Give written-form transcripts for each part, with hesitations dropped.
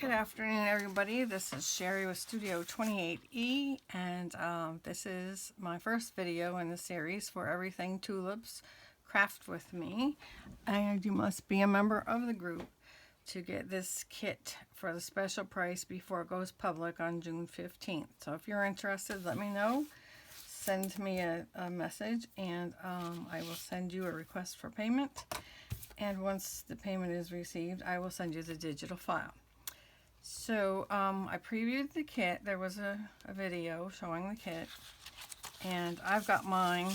Good afternoon, everybody. This is Sherry with Studio 28E, and this is my first video in the series for Everything Tulips Craft with me. And you must be a member of the group to get this kit for the special price before it goes public on June 15th. So if you're interested, let me know. Send me a message, and I will send you a request for payment. And once the payment is received, I will send you the digital file. So I previewed the kit. There was a video showing the kit, and I've got mine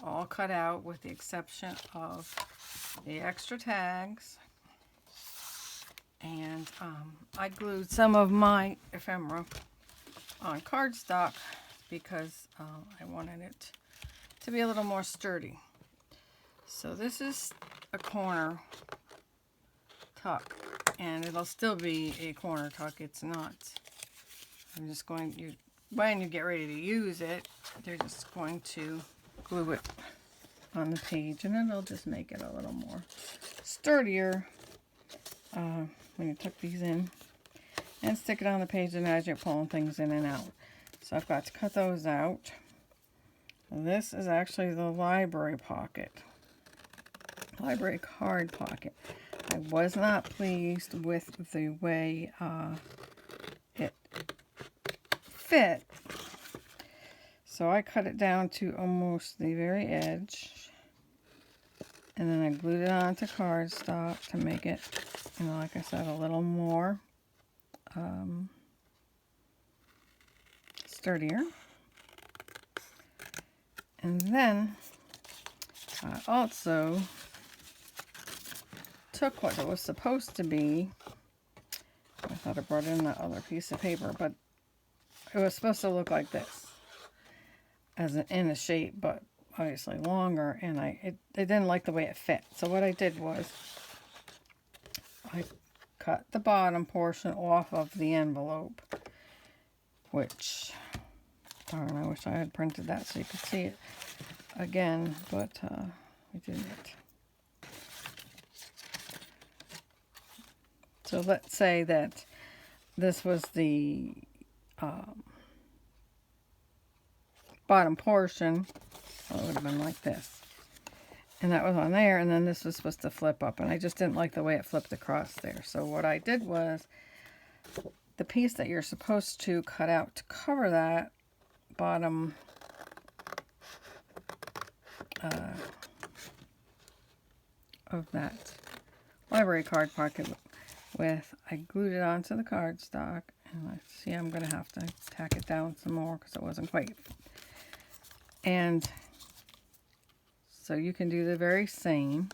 all cut out with the exception of the extra tags, and I glued some of my ephemera on cardstock because I wanted it to be a little more sturdy. So this is a corner tuck, and it'll still be a corner tuck. It's not. I'm just going, when you get ready to use it, they're just going to glue it on the page, and it'll just make it a little more sturdier when you tuck these in and stick it on the page, and as you're pulling things in and out. So I've got to cut those out. This is actually the library pocket, library card pocket. I was not pleased with the way it fit, so I cut it down to almost the very edge, and then I glued it onto cardstock to make it, you know, like I said, a little more sturdier. And then I also took what it was supposed to be. I thought I brought in that other piece of paper, but it was supposed to look like this, as in a shape, but obviously longer, and I didn't like the way it fit. So what I did was I cut the bottom portion off of the envelope, which, darn, I wish I had printed that so you could see it again, but I didn't. So let's say that this was the bottom portion. Well, it would have been like this. And that was on there, and then this was supposed to flip up, and I just didn't like the way it flipped across there. So what I did was, the piece that you're supposed to cut out to cover that bottom of that library card pocket with, I glued it onto the cardstock, and I see I'm going to have to tack it down some more because it wasn't quite. And so you can do the very same.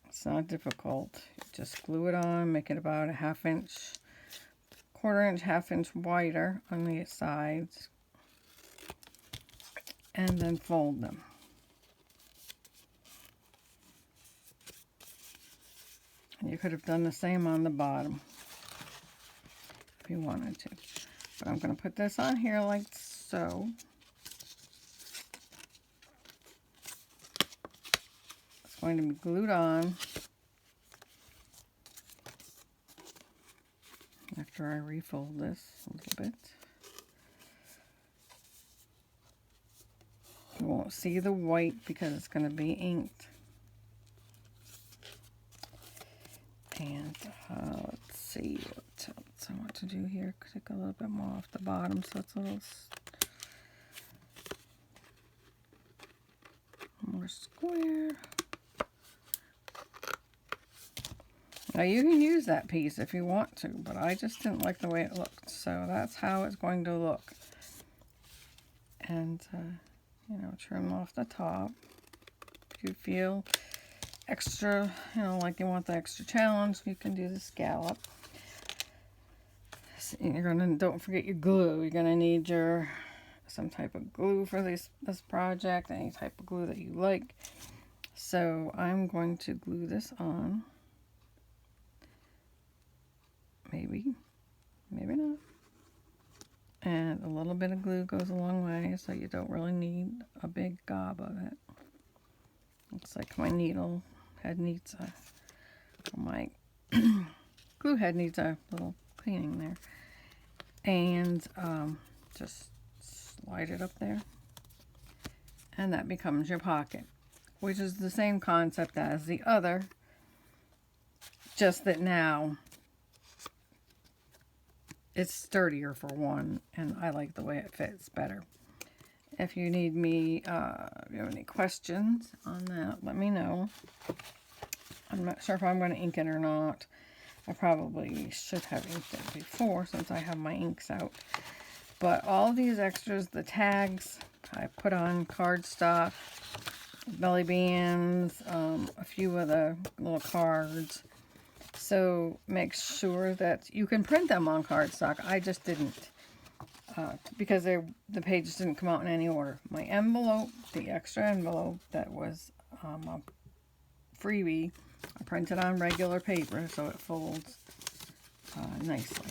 It's not difficult. Just glue it on, make it about a ½ inch, ½ inch wider on the sides, and then fold them. You could have done the same on the bottom if you wanted to. But I'm going to put this on here like so. It's going to be glued on after I refold this a little bit. You won't see the white because it's going to be inked. And let's see what else I want to do here. Take a little bit more off the bottom so it's a little more square. Now you can use that piece if you want to, but I just didn't like the way it looked. So that's how it's going to look. And, you know, trim off the top. If you feel extra, you know, like you want the extra challenge, you can do the scallop. So don't forget your glue. You're gonna need some type of glue for this project, any type of glue that you like. So I'm going to glue this on. Maybe not. And a little bit of glue goes a long way, so you don't really need a big gob of it. Looks like my needle head needs my glue glue head needs a little cleaning there. And just slide it up there. And that becomes your pocket, which is the same concept as the other, just that now it's sturdier for one, and I like the way it fits better. If you need me, if you have any questions on that, let me know. I'm not sure if I'm going to ink it or not. I probably should have inked it before since I have my inks out. But all these extras, the tags, I put on cardstock, belly bands, a few of the little cards. So make sure that you can print them on cardstock. I just didn't because the pages didn't come out in any order. My envelope, the extra envelope that was a freebie, I printed on regular paper so it folds nicely.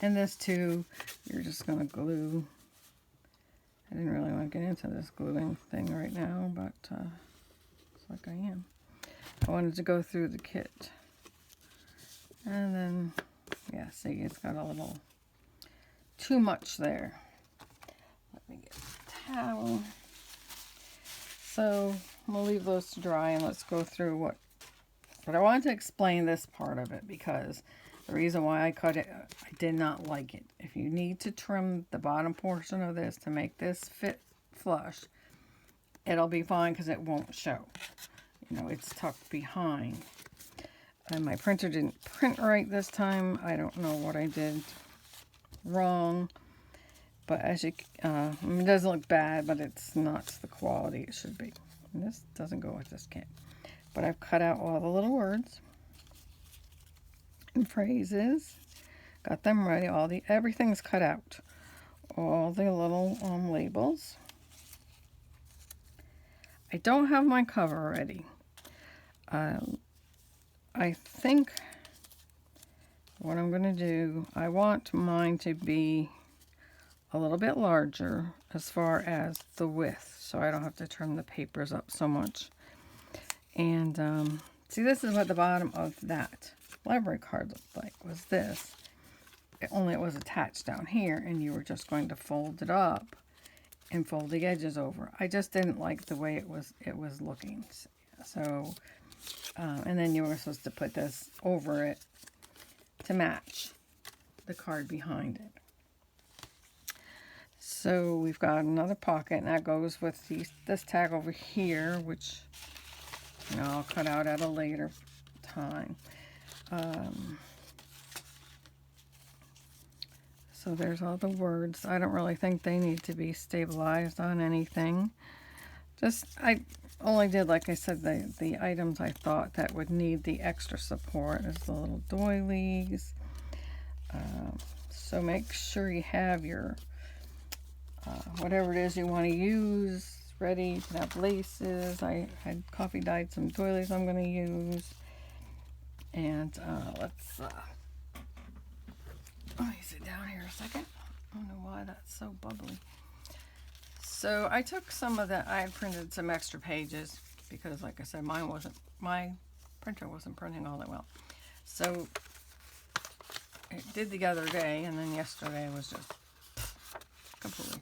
And this too, you're just going to glue. I didn't really want to get into this gluing thing right now, but it's like I am. I wanted to go through the kit. And then, yeah, see, it's got a little too much there. Let me get a towel. So we'll leave those to dry and let's go through what. But I wanted to explain this part of it because the reason why I cut it, I did not like it. If you need to trim the bottom portion of this to make this fit flush, it'll be fine because it won't show. You know, it's tucked behind. And my printer didn't print right this time. I don't know what I did wrong. But as you, it doesn't look bad, but it's not the quality it should be. And this doesn't go with this kit. But I've cut out all the little words and phrases. Got them ready. Everything's cut out. All the little labels. I don't have my cover ready. I think what I'm going to do, I want mine to be a little bit larger as far as the width, so I don't have to trim the papers up so much. And see, this is what the bottom of that library card looked like, was this. Only it was attached down here, and you were just going to fold it up and fold the edges over. I just didn't like the way it was looking. So, and then you were supposed to put this over it to match the card behind it. So we've got another pocket, and that goes with this tag over here, which, you know, I'll cut out at a later time. So there's all the words. I don't really think they need to be stabilized on anything. I only did, like I said, the items I thought that would need the extra support is the little doilies. So make sure you have your whatever it is you want to use ready. You can have laces. I had coffee dyed some doilies I'm going to use. And let's let me sit down here a second. I don't know why that's so bubbly. So I took some of that. I had printed some extra pages because, like I said, my printer wasn't printing all that well. So it did the other day, and then yesterday was just completely.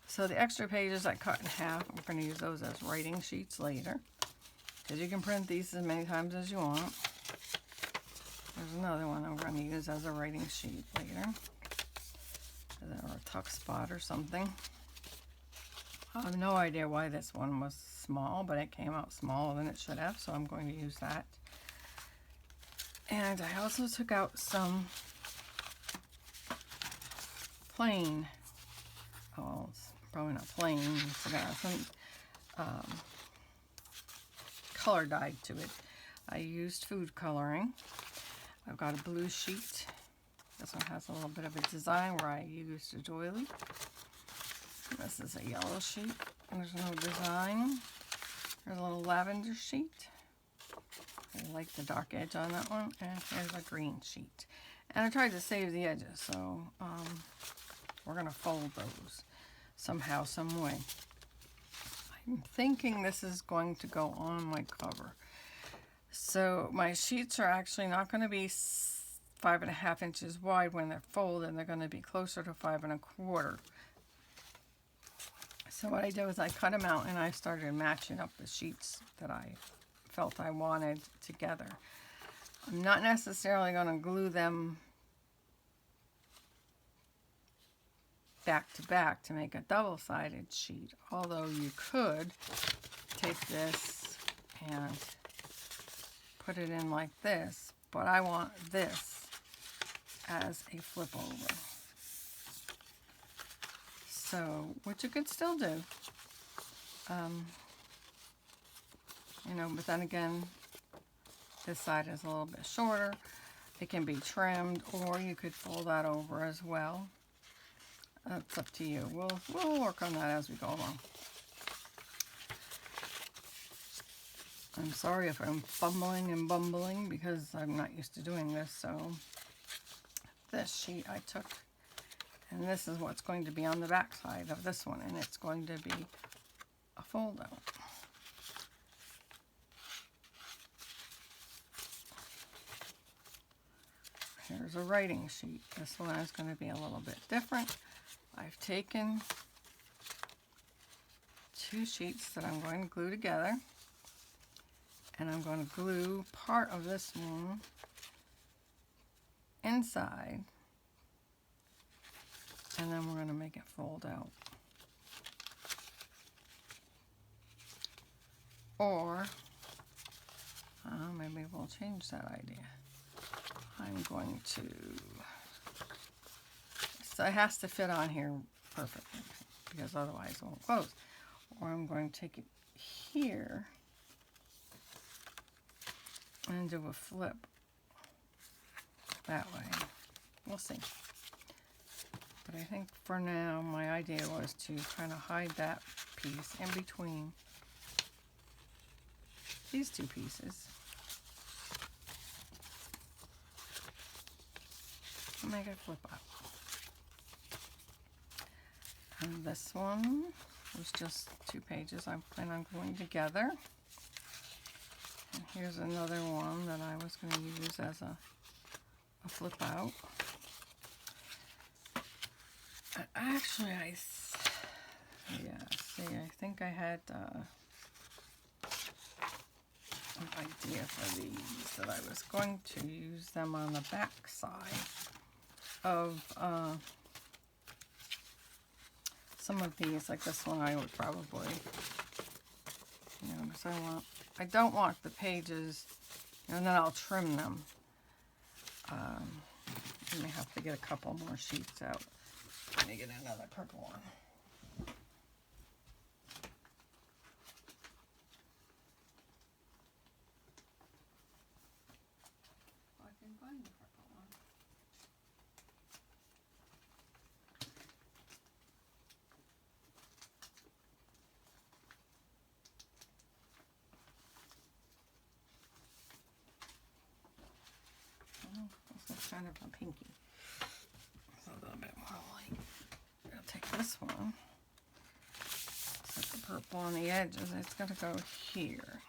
So the extra pages I cut in half, I'm going to use those as writing sheets later, because you can print these as many times as you want. There's another one I'm going to use as a writing sheet later, or a tuck spot or something. I have no idea why this one was small, but it came out smaller than it should have, so I'm going to use that. And I also took out some plain, oh, it's probably not plain, it's got some color dyed to it. I used food coloring. I've got a blue sheet. This one has a little bit of a design where I used a doily. This is a yellow sheet. There's no design. There's a little lavender sheet. I like the dark edge on that one. And here's a green sheet. And I tried to save the edges, so we're going to fold those somehow, some way. I'm thinking this is going to go on my cover. So my sheets are actually not going to be 5.5 inches wide when they're folded. They're going to be closer to 5 1/4. So what I did was I cut them out and I started matching up the sheets that I felt I wanted together. I'm not necessarily going to glue them back to back to make a double-sided sheet, although you could take this and put it in like this, but I want this as a flip over. So, which you could still do, you know, but then again, this side is a little bit shorter. It can be trimmed, or you could fold that over as well. It's up to you. We'll work on that as we go along. I'm sorry if I'm fumbling and bumbling because I'm not used to doing this. So this sheet I took, and this is what's going to be on the back side of this one, and it's going to be a fold out. Here's a writing sheet. This one is going to be a little bit different. I've taken 2 sheets that I'm going to glue together, and I'm going to glue part of this one inside, and then we're going to make it fold out. Or maybe we'll change that idea. I'm going to, so it has to fit on here perfectly because otherwise it won't close. Or I'm going to take it here and do a flip that way. We'll see. But I think for now my idea was to kind of hide that piece in between these 2 pieces. Make it flip out. And this one was just 2 pages I plan on gluing together. And here's another one that I was going to use as a flip out. And actually, I think I had an idea for these that I was going to use them on the back side of some of these, like this one. I would probably, you know, because I don't want the pages, and then I'll trim them. I may have to get a couple more sheets out. Let me get another purple one. I can find the purple one. This is kind of a pinky. It's a little bit more light. I'll take this one. Put the purple on the edges. It's going to go here.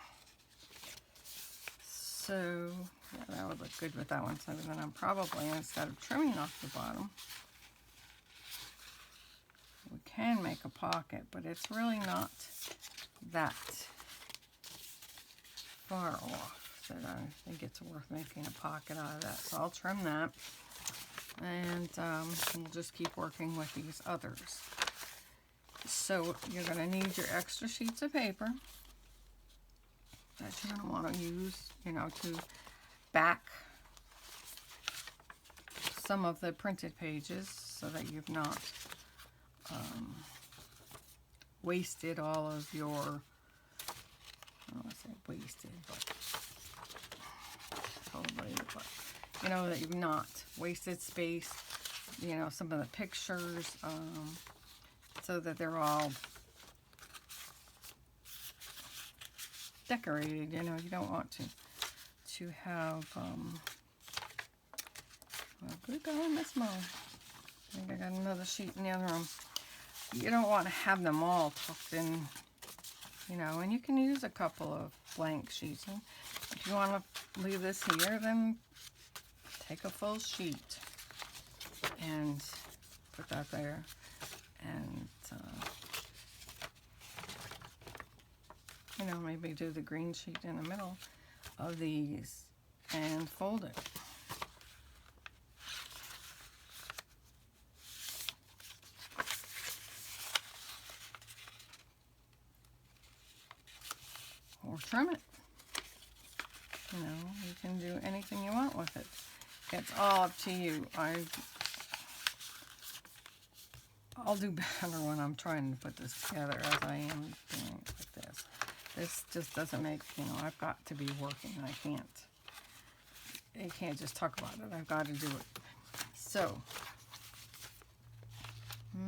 So yeah, that would look good with that one. So then I'm probably, instead of trimming off the bottom, we can make a pocket, but it's really not that far off that I think it's worth making a pocket out of that. So I'll trim that, and we'll just keep working with these others. So you're going to need your extra sheets of paper that you're going to want to use, you know, to back some of the printed pages so that you've not wasted all of your, I don't want to say wasted, but totally, but you know, that you've not wasted space, you know, some of the pictures, so that they're all decorated. You know, you don't want to have well, good going, Miss Mo. I think I got another sheet in the other room. You don't want to have them all tucked in, you know, and you can use a couple of blank sheets. And if if you want to leave this here, then take a full sheet and put that there, and you know, maybe do the green sheet in the middle of these and fold it. Or trim it. You know, you can do anything you want with it. It's all up to you. I'll do better when I'm trying to put this together as I am doing it with this. This just doesn't make, you know, I've got to be working. I can't just talk about it. I've got to do it. So,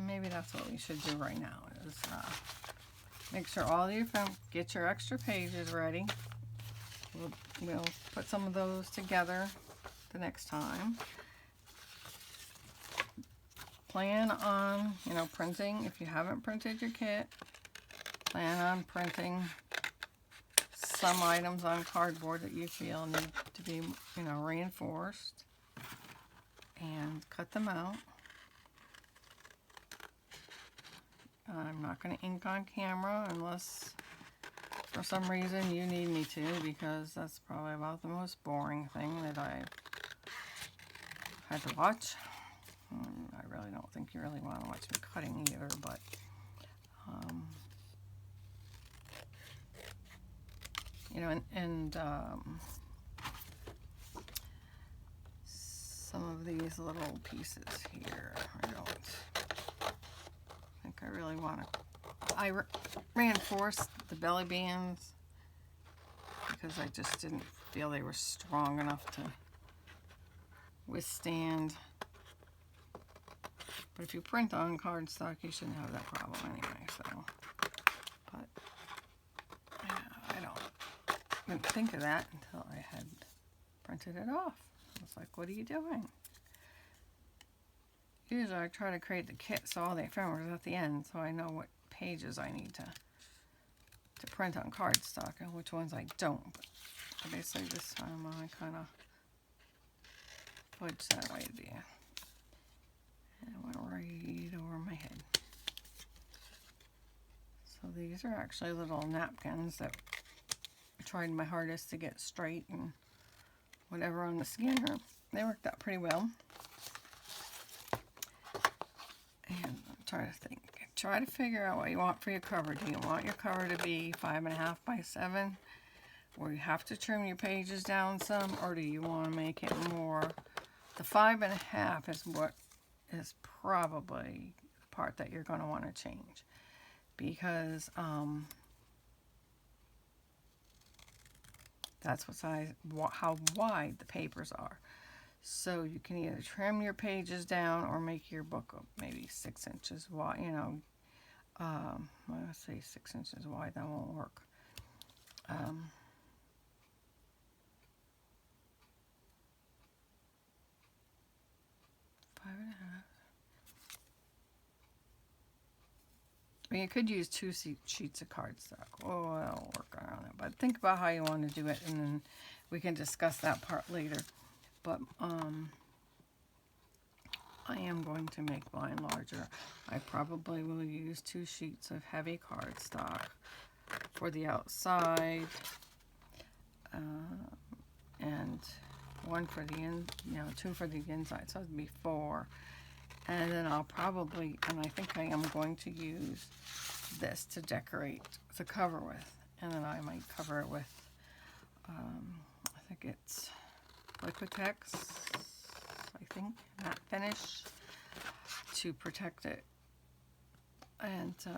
maybe that's what we should do right now is make sure all your get your extra pages ready. We'll put some of those together the next time. Plan on, you know, printing. If you haven't printed your kit, plan on printing some items on cardboard that you feel need to be, you know, reinforced, and cut them out. I'm not going to ink on camera unless for some reason you need me to, because that's probably about the most boring thing that I've had to watch. I really don't think you really want to watch me cutting either, but you know, and some of these little pieces here, I don't think I really want to. I reinforced the belly bands because I just didn't feel they were strong enough to withstand. But if you print on cardstock, you shouldn't have that problem anyway, so. But, yeah, I didn't think of that until I had printed it off. I was like, what are you doing? Usually I try to create the kit so all the ephemera is at the end, so I know what pages I need to print on cardstock and which ones I don't. But basically this time I kind of fudged that idea. And it went right over my head. So these are actually little napkins that I tried my hardest to get straight and whatever on the scanner. They worked out pretty well. And I'm trying to think. Try to figure out what you want for your cover. Do you want your cover to be 5.5 by 7? Or you have to trim your pages down some? Or do you want to make it more? The 5.5 is what is probably the part that you're going to want to change, because that's what size, how wide the papers are. So you can either trim your pages down or make your book up maybe 6 inches wide. You know, let's say 6 inches wide. That won't work. 5.5. I mean, you could use 2 sheets of cardstock. Oh, I'll work on it. But think about how you want to do it, and then we can discuss that part later. But I am going to make mine larger. I probably will use 2 sheets of heavy cardstock for the outside, and 1 for the you know, 2 for the inside. So it'd be 4. And then I'll probably, and I think I am going to use this to decorate the cover with. And then I might cover it with, I think it's Liquitex, I think, matte finish, to protect it. And, you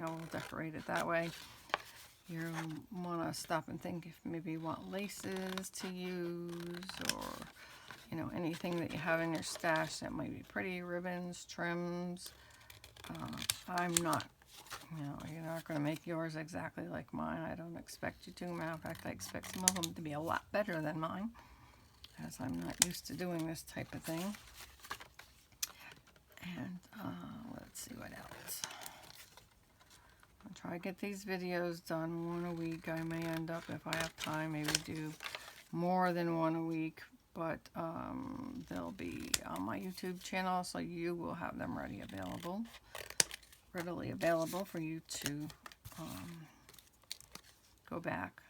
know, we'll decorate it that way. You want to stop and think if maybe you want laces to use, or, you know, anything that you have in your stash that might be pretty, ribbons, trims. I'm not, you know, you're not going to make yours exactly like mine. I don't expect you to. Matter of fact, I expect some of them to be a lot better than mine, as I'm not used to doing this type of thing. And let's see what else. I'll try to get these videos done one a week. I may end up, if I have time, maybe do more than one a week, but they'll be on my YouTube channel, so you will have them readily available for you to go back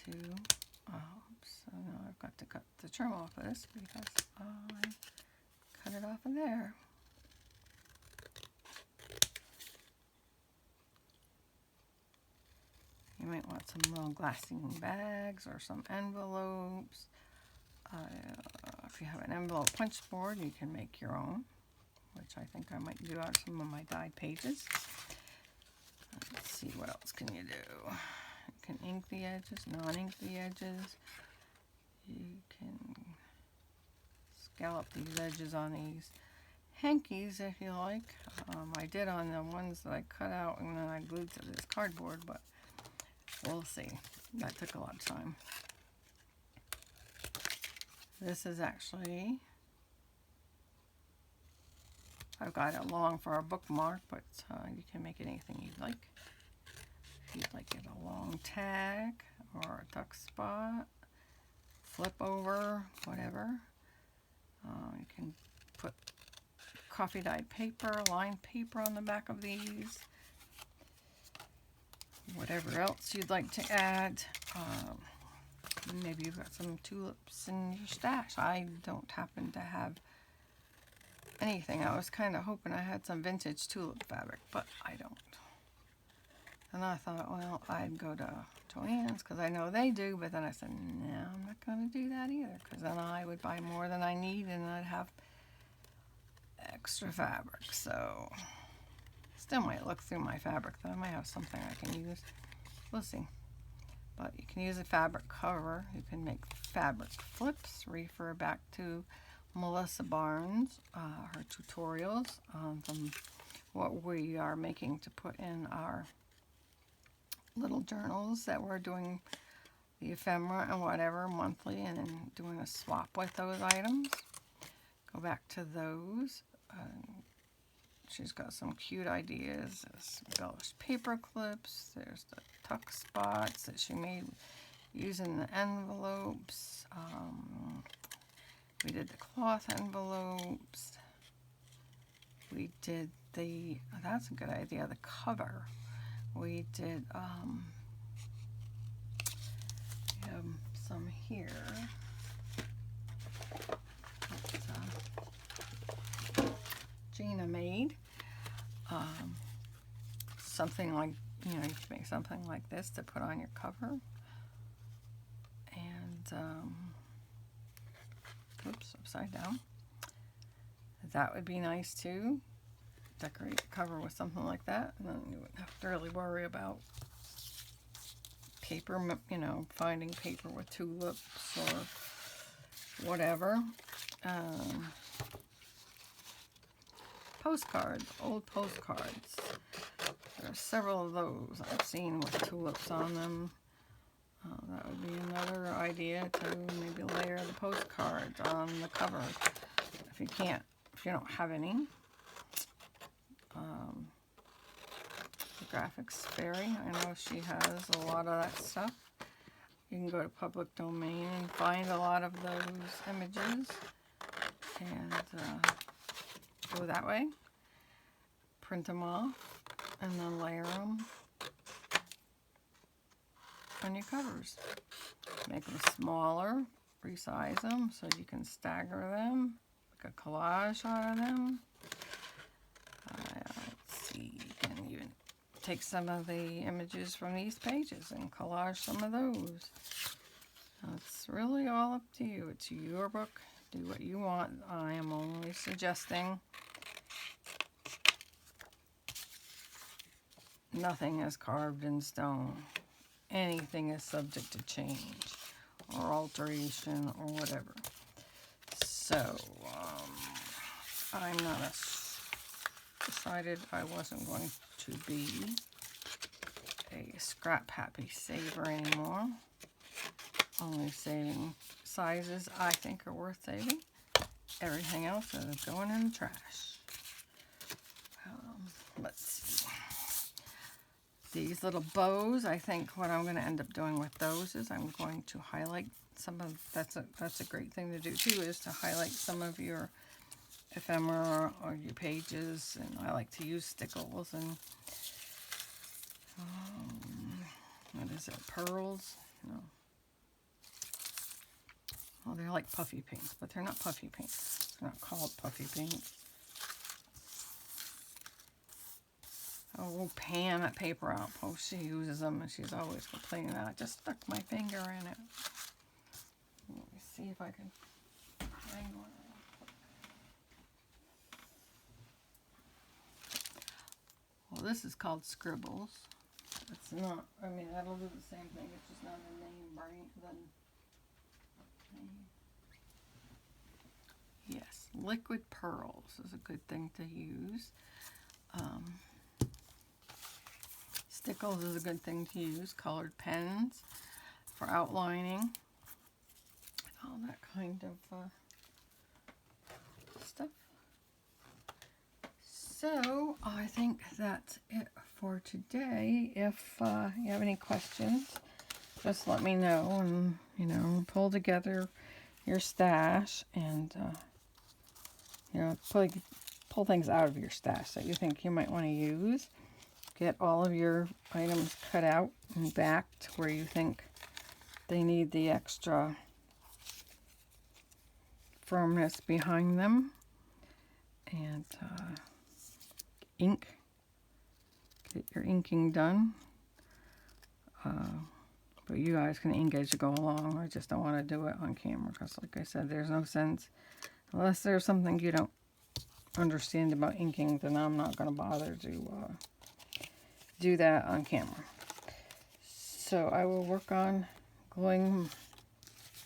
to. Oops, so now I've got to cut the trim off of this because I cut it off of there. You might want some little glassine bags or some envelopes. If you have an envelope punch board, you can make your own, which I think I might do out of some of my dyed pages. Let's see, what else can you do? You can ink the edges, non-ink the edges. You can scallop these edges on these hankies if you like. I did on the ones that I cut out and then I glued to this cardboard, but we'll see. That took a lot of time. This is actually, I've got it long for a bookmark, but you can make it anything you'd like. If you'd like it a long tag or a tuck spot, flip over, whatever. You can put coffee dyed paper, lined paper on the back of these. Whatever else you'd like to add. Maybe you've got some tulips in your stash. I don't happen to have anything. I was kind of hoping I had some vintage tulip fabric, but I don't. And I thought, well, I'd go to Joann's because I know they do, but then I said, no, I'm not going to do that either, because then I would buy more than I need and I'd have extra fabric. So still might look through my fabric, though. I might have something I can use. We'll see. But you can use a fabric cover. You can make fabric flips. Refer back to Melissa Barnes, her tutorials from what we are making to put in our little journals that we're doing the ephemera and whatever monthly, and then doing a swap with those items. Go back to those. She's got some cute ideas. There's embellished paper clips. There's the tuck spots that she made using the envelopes. We did the cloth envelopes. We did the, that's a good idea, the cover. We did, we have some here. Gina made something like, you know, you can make something like this to put on your cover. And oops, upside down. That would be nice too. Decorate the cover with something like that, and then you wouldn't have to really worry about paper, you know, finding paper with tulips or whatever. Postcards, old postcards. There are several of those I've seen with tulips on them. That would be another idea to maybe layer the postcards on the cover. If you don't have any. The Graphics Fairy, I know she has a lot of that stuff. You can go to public domain and find a lot of those images and go that way. Print them off and then layer them on your covers. Make them smaller, resize them so you can stagger them, make a collage out of them. Let's see, you can even take some of the images from these pages and collage some of those. It's really all up to you. It's your book. Do what you want. I am only suggesting. Nothing is carved in stone. Anything is subject to change or alteration or whatever. So, I'm not decided I wasn't going to be a scrap happy saver anymore. Only saving sizes I think are worth saving. Everything else is going in the trash. let's see. These little bows, I think what I'm going to end up doing with those is I'm going to highlight some of, that's a great thing to do too, is to highlight some of your ephemera or your pages. And I like to use stickles and what is it, pearls? No. Well, they're like puffy paints, but they're not puffy paints. They're not called puffy paints. Oh, Pam at Paper Outpost, she uses them and she's always complaining that I just stuck my finger in it. Let me see if I can find one. Well, this is called Scribbles. It's not, I mean, that'll do the same thing. It's just not a name brand. Yes, liquid pearls is a good thing to use. Stickles is a good thing to use. Colored pens for outlining. All that kind of stuff. So I think that's it for today. If you have any questions, just let me know, and you know, pull together your stash and you know, pull things out of your stash that you think you might want to use. Get all of your items cut out and backed where you think they need the extra firmness behind them. And ink. Get your inking done. But you guys can ink as you go along. I just don't want to do it on camera because, like I said, there's no sense. Unless there's something you don't understand about inking, then I'm not going to bother to do that on camera. So I will work on gluing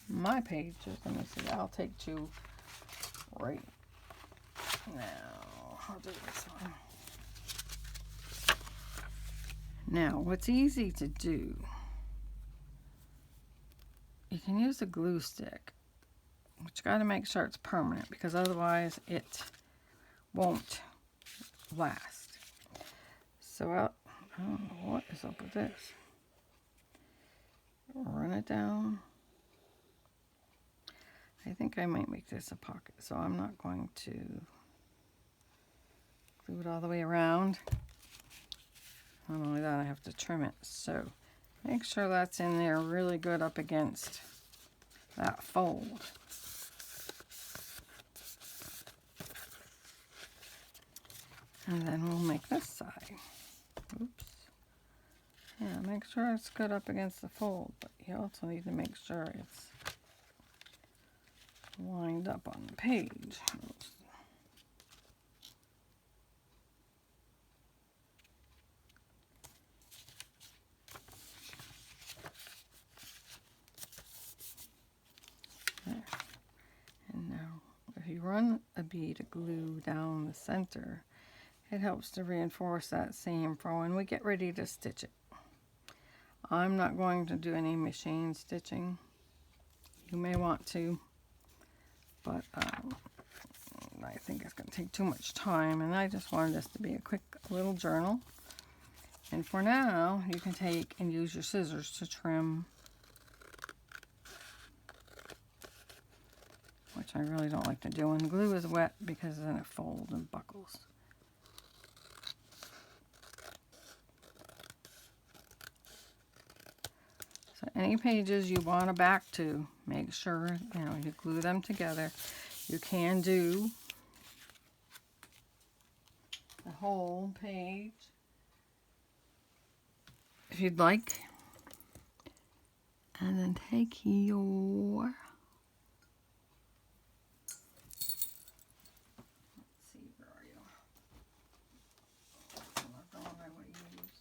my pages. Let me see. I'll take two right now. I'll do this one. Now, what's easy to do, you can use a glue stick, but you got to make sure it's permanent because otherwise it won't last. So I don't know what is up with this. Run it down. I think I might make this a pocket, so I'm not going to glue it all the way around. Not only that, I have to trim it. So make sure that's in there really good up against that fold. And then we'll make this side. Oops. Yeah, make sure it's good up against the fold, but you also need to make sure it's lined up on the page. Oops. There. And now, if you run a bead of glue down the center, it helps to reinforce that seam for when we get ready to stitch it. I'm not going to do any machine stitching. You may want to, but I think it's going to take too much time, and I just wanted this to be a quick little journal. And for now, you can take and use your scissors to trim, which I really don't like to do when the glue is wet because then it folds and buckles. So any pages you want to back to, make sure you glue them together. You can do the whole page if you'd like, and then take your, let's see, where are you? I'm not going by what you use.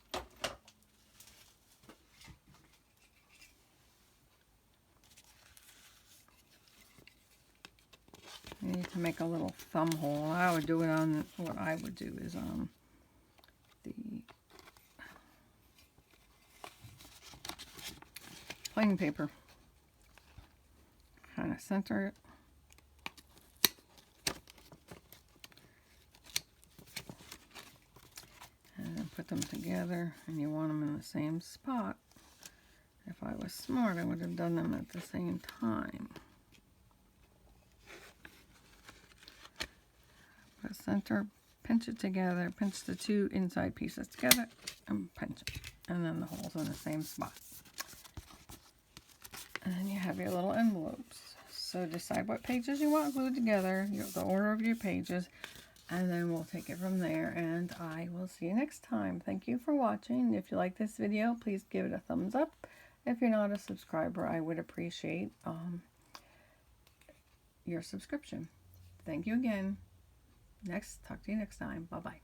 You need to make a little thumb hole. I would do it on, what I would do is on the plain paper. Kind of center it. put them together and you want them in the same spot. If I was smart, I would have done them at the same time. Put center, pinch it together, pinch the two inside pieces together, and pinch it. And then the holes in the same spot. And then you have your little envelopes. So decide what pages you want glued together, the order of your pages, and then we'll take it from there. And I will see you next time. Thank you for watching. If you like this video, please give it a thumbs up. If you're not a subscriber, I would appreciate your subscription. Thank you again. Talk to you next time. Bye-bye.